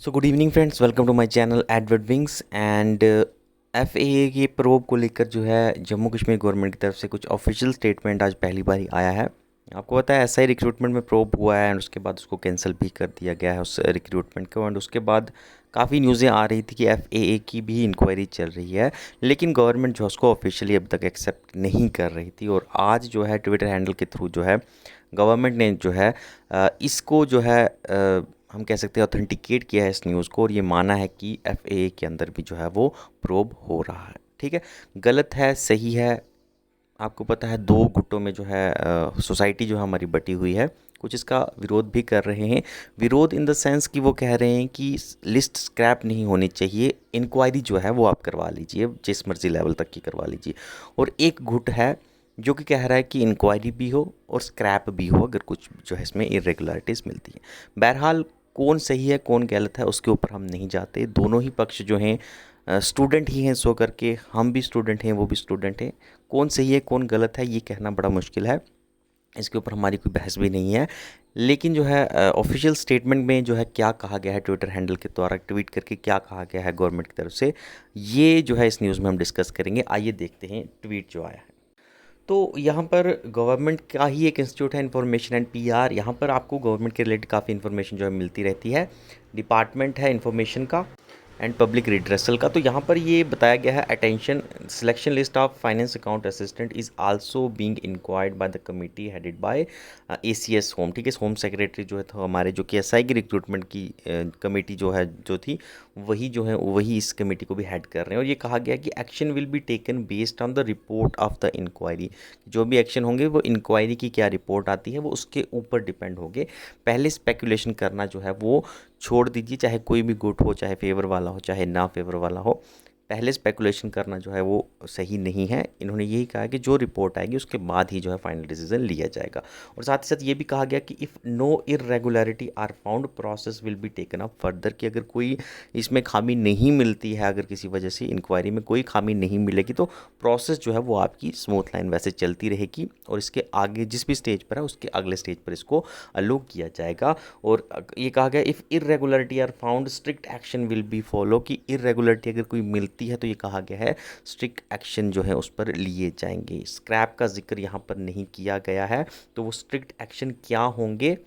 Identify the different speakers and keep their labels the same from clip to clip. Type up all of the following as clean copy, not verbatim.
Speaker 1: So good evening friends, welcome to my channel Edward Wings and FAA के probe को लेकर जो है जम्मू कश्मीर गवर्नमेंट की तरफ से कुछ ऑफिशियल स्टेटमेंट आज पहली बार ही आया है। आपको पता है एसआई रिक्रूटमेंट में प्रोब हुआ है एंड उसके बाद उसको कैंसिल भी कर दिया गया है उस रिक्रूटमेंट को। एंड उसके बाद काफ़ी न्यूज़ें आ रही थी कि एफएए की भी इंक्वायरी चल रही है, लेकिन गवर्नमेंट जो है उसको ऑफिशियली अब तक एक्सेप्ट नहीं कर रही थी। और आज जो है ट्विटर हैंडल के थ्रू जो है गवर्नमेंट ने जो है इसको जो है हम कह सकते हैं ऑथेंटिकेट किया है इस न्यूज़ को, और ये माना है कि एफएए के अंदर भी जो है वो प्रोब हो रहा है। ठीक है, गलत है सही है, आपको पता है दो गुटों में जो है सोसाइटी जो है हमारी बटी हुई है। कुछ इसका विरोध भी कर रहे हैं, विरोध इन द सेंस कि वो कह रहे हैं कि लिस्ट स्क्रैप नहीं होनी चाहिए, इंक्वायरी जो है वो आप करवा लीजिए, जिस मर्जी लेवल तक की करवा लीजिए। और एक गुट है जो कि कह रहा है कि इंक्वायरी भी हो और स्क्रैप भी हो अगर कुछ जो है इसमें इरेगुलरिटीज़ मिलती है। बहरहाल कौन सही है कौन गलत है उसके ऊपर हम नहीं जाते, दोनों ही पक्ष जो हैं स्टूडेंट ही हैं, सो करके हम भी स्टूडेंट हैं वो भी स्टूडेंट हैं। कौन सही है कौन गलत है ये कहना बड़ा मुश्किल है, इसके ऊपर हमारी कोई बहस भी नहीं है। लेकिन जो है ऑफिशियल स्टेटमेंट में जो है क्या कहा गया है, ट्विटर हैंडल के द्वारा ट्वीट करके क्या कहा गया है गवर्नमेंट की तरफ से, ये जो है इस न्यूज़ में हम डिस्कस करेंगे। आइए देखते हैं ट्वीट जो आया है। तो यहाँ पर गवर्नमेंट का ही एक इंस्टीट्यूट है इंफॉर्मेशन एंड पीआर, यहाँ पर आपको गवर्नमेंट के रिलेटेड काफ़ी इन्फॉर्मेशन जो है मिलती रहती है। डिपार्टमेंट है इन्फॉर्मेशन का एंड पब्लिक रिड्रेसल का। तो यहाँ पर ये बताया गया है, attention, selection list of finance account assistant is also being inquired by the committee headed by ACS home. ठीक है, होम सेक्रेटरी जो है तो हमारे जो कि एसआई की रिक्रूटमेंट की कमेटी जो है जो थी वही जो है वही इस कमेटी को भी हेड कर रहे हैं। और ये कहा गया कि action will be taken based on the report of the inquiry, जो भी एक्शन होंगे वो इंक्वायरी की क्या रिपोर्ट आती है वो उसके ऊपर डिपेंड होंगे। पहले स्पेकुलेशन करना जो है वो छोड़ दीजिए, चाहे कोई भी गुट हो, चाहे फेवर वाला हो चाहे ना फेवर वाला हो, पहले स्पेकुलेशन करना जो है वो सही नहीं है। इन्होंने यही कहा कि जो रिपोर्ट आएगी उसके बाद ही जो है फाइनल डिसीजन लिया जाएगा। और साथ ही साथ ये भी कहा गया कि if no irregularity are found process will be taken up further, कि अगर कोई इसमें खामी नहीं मिलती है, अगर किसी वजह से इंक्वायरी में कोई खामी नहीं मिलेगी तो प्रोसेस जो है वो आपकी स्मूथ लाइन वैसे चलती रहेगी और इसके आगे जिस भी स्टेज पर है उसके अगले स्टेज पर इसको अलोक किया जाएगा। और ये कहा गया if irregularity are found strict action will be follow, कि इरेगुलरिटी अगर कोई मिलती है तो ये कहा गया है स्ट्रिक्ट एक्शन जो है उस पर लिए जाएंगे। स्क्रैप का जिक्र यहाँ पर नहीं किया गया है, तो वो स्ट्रिक्ट एक्शन क्या होंगे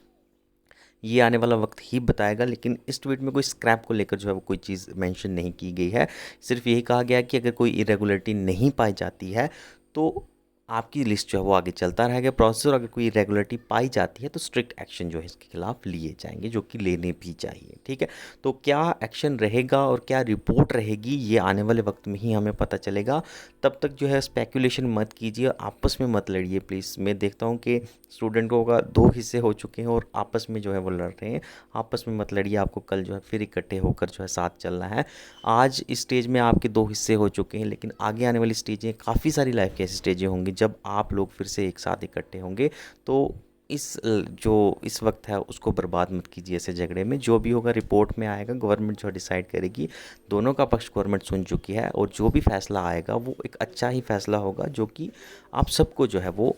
Speaker 1: ये आने वाला वक्त ही बताएगा। लेकिन इस ट्वीट में कोई स्क्रैप को लेकर जो है वो कोई चीज़ मेंशन नहीं की गई है, सिर्फ यही कहा गया है कि अगर कोई इरेगुलरिटी नहीं पाई जाती है तो आपकी लिस्ट जो है वो आगे चलता रहेगा प्रोसेस, और अगर कोई इरेगुलरिटी पाई जाती है तो स्ट्रिक्ट एक्शन जो है इसके खिलाफ लिए जाएंगे, जो कि लेने भी चाहिए। ठीक है, तो क्या एक्शन रहेगा और क्या रिपोर्ट रहेगी ये आने वाले वक्त में ही हमें पता चलेगा। तब तक जो है स्पेकुलेशन मत कीजिए, आपस में मत लड़िए प्लीज़। मैं देखता हूँ कि स्टूडेंटों का दो हिस्से हो चुके हैं और आपस में जो है वो लड़ रहे हैं। आपस में मत लड़िए, आपको कल जो है फिर इकट्ठे होकर जो है साथ चलना है। आज इस स्टेज में आपके दो हिस्से हो चुके हैं, लेकिन आगे आने वाली स्टेजें काफ़ी सारी लाइफ की ऐसी स्टेजें होंगी जब आप लोग फिर से एक साथ इकट्ठे होंगे। तो जो इस वक्त है उसको बर्बाद मत कीजिए ऐसे झगड़े में। जो भी होगा रिपोर्ट में आएगा, गवर्नमेंट जो डिसाइड करेगी। दोनों का पक्ष गवर्नमेंट सुन चुकी है और जो भी फैसला आएगा वो एक अच्छा ही फैसला होगा जो कि आप सबको जो है वो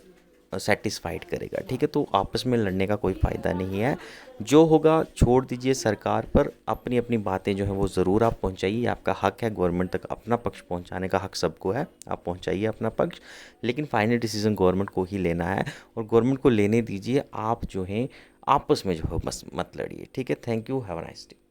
Speaker 1: सेटिस्फाइड करेगा। ठीक है, तो आपस में लड़ने का कोई फ़ायदा नहीं है। जो होगा छोड़ दीजिए सरकार पर, अपनी अपनी बातें जो हैं वो ज़रूर आप पहुंचाइए, आपका हक है गवर्नमेंट तक अपना पक्ष पहुंचाने का, हक सबको है, आप पहुंचाइए अपना पक्ष। लेकिन फाइनल डिसीजन गवर्नमेंट को ही लेना है और गवर्नमेंट को लेने दीजिए। आप जो हैं आपस में जो है बस मत लड़िए। ठीक है, thank you, have a nice day.